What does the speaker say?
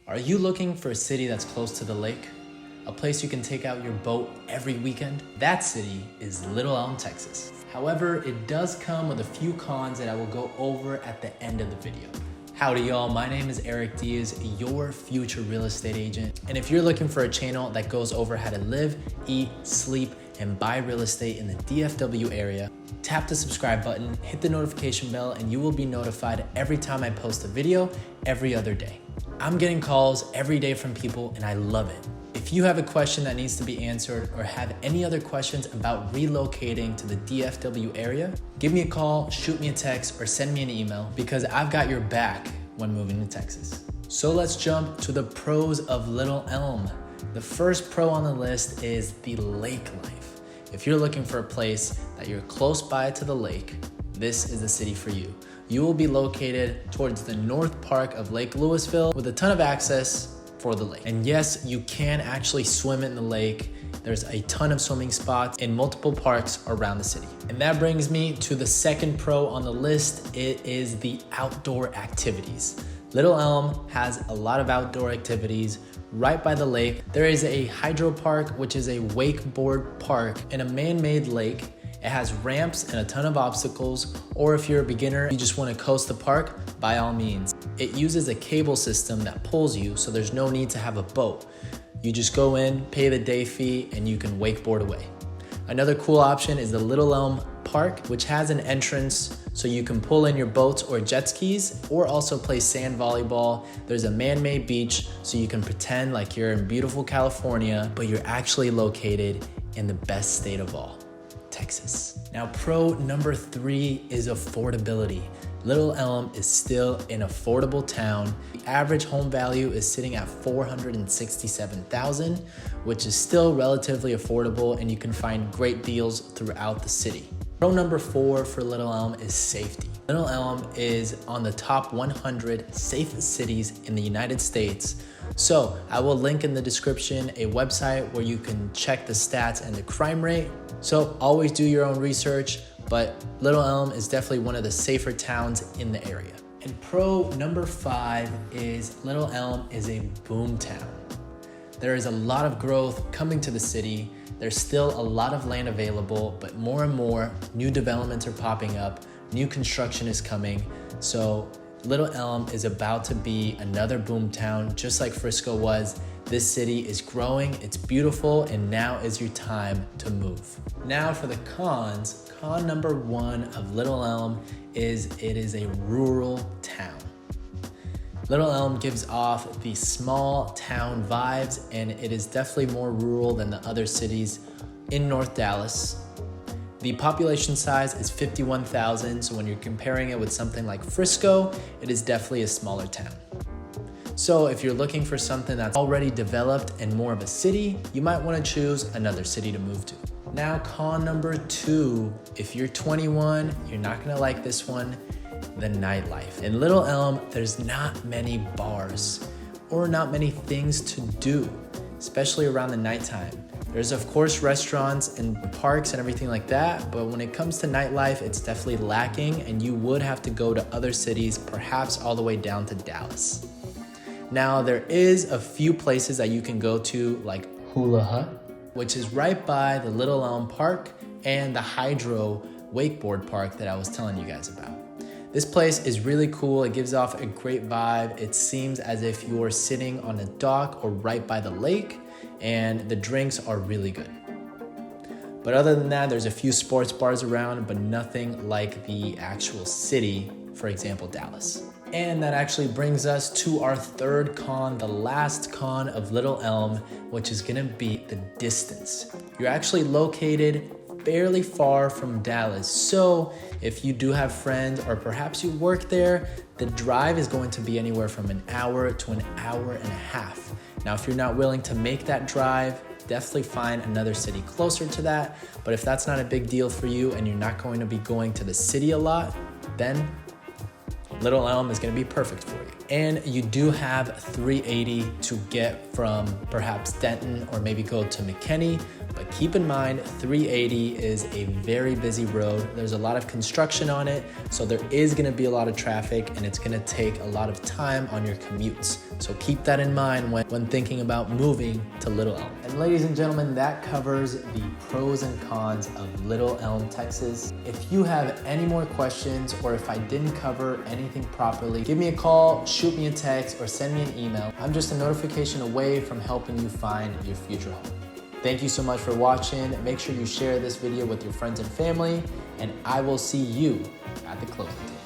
Are you looking for a city that's close to the lake? A place you can take out your boat every weekend? That city is Little Elm, Texas. However, it does come with a few cons that I will go over at the end of the video. Howdy y'all, my name is Eric Diaz, your future real estate agent. And if you're looking for a channel that goes over how to live, eat, sleep, and buy real estate in the DFW area, tap the subscribe button, hit the notification bell, and you will be notified every time I post a video every other day. I'm getting calls every day from people and I love it. If you have a question that needs to be answered or have any other questions about relocating to the DFW area, give me a call, shoot me a text, or send me an email because I've got your back when moving to Texas. So let's jump to the pros of Little Elm. The first pro on the list is the lake life. If you're looking for a place that you're close by to the lake, this is the city for you. You will be located towards the north park of Lake Louisville with a ton of access for the lake. And yes, you can actually swim in the lake. There's a ton of swimming spots in multiple parks around the city. And that brings me to the second pro on the list. It is the outdoor activities. Little Elm has a lot of outdoor activities right by the lake. There is a hydro park, which is a wakeboard park in a man-made lake. It has ramps and a ton of obstacles, or if you're a beginner, you just want to coast the park, by all means. It uses a cable system that pulls you, so there's no need to have a boat. You just go in, pay the day fee, and you can wakeboard away. Another cool option is the Little Elm Park, which has an entrance so you can pull in your boats or jet skis, or also play sand volleyball. There's a man-made beach, so you can pretend like you're in beautiful California, but you're actually located in the best state of all, Texas. Now, pro number 3 is affordability. Little Elm is still an affordable town. The average home value is sitting at $467,000, which is still relatively affordable, and you can find great deals throughout the city. Pro number 4 for Little Elm is safety. Little Elm is on the top 100 safest cities in the United States. So I will link in the description a website where you can check the stats and the crime rate. So always do your own research, but Little Elm is definitely one of the safer towns in the area. And pro number 5 is Little Elm is a boom town. There is a lot of growth coming to the city. There's still a lot of land available, but more and more new developments are popping up. New construction is coming. So Little Elm is about to be another boom town, just like Frisco was. This city is growing, it's beautiful, and now is your time to move. Now for the cons. Con number 1 of Little Elm is it is a rural town. Little Elm gives off the small town vibes, and it is definitely more rural than the other cities in North Dallas. The population size is 51,000, so when you're comparing it with something like Frisco, it is definitely a smaller town. So if you're looking for something that's already developed and more of a city, you might want to choose another city to move to. Now, con number 2, if you're 21, you're not gonna like this one, the nightlife. In Little Elm, there's not many bars or not many things to do, especially around the nighttime. There's of course restaurants and parks and everything like that, but when it comes to nightlife, it's definitely lacking, and you would have to go to other cities, perhaps all the way down to Dallas. Now, there is a few places that you can go to, like Hula Hut, which is right by the Little Elm Park and the Hydro Wakeboard Park that I was telling you guys about. This place is really cool. It gives off a great vibe. It seems as if you're sitting on a dock or right by the lake, and the drinks are really good. But other than that, there's a few sports bars around, but nothing like the actual city, for example, Dallas. And that actually brings us to our third con, the last con of Little Elm, which is gonna be the distance. You're actually located fairly far from Dallas. So if you do have friends or perhaps you work there, the drive is going to be anywhere from an hour to an hour and a half. Now, if you're not willing to make that drive, definitely find another city closer to that. But if that's not a big deal for you and you're not going to be going to the city a lot, then Little Elm is going to be perfect for you. And you do have 380 to get from perhaps Denton or maybe go to McKinney, But keep in mind, 380 is a very busy road. There's a lot of construction on it, so there is gonna be a lot of traffic and it's gonna take a lot of time on your commutes. So keep that in mind when thinking about moving to Little Elm. And ladies and gentlemen, that covers the pros and cons of Little Elm, Texas. If you have any more questions or if I didn't cover anything properly, give me a call, shoot me a text, or send me an email. I'm just a notification away from helping you find your future home. Thank you so much for watching. Make sure you share this video with your friends and family, and I will see you at the closing table.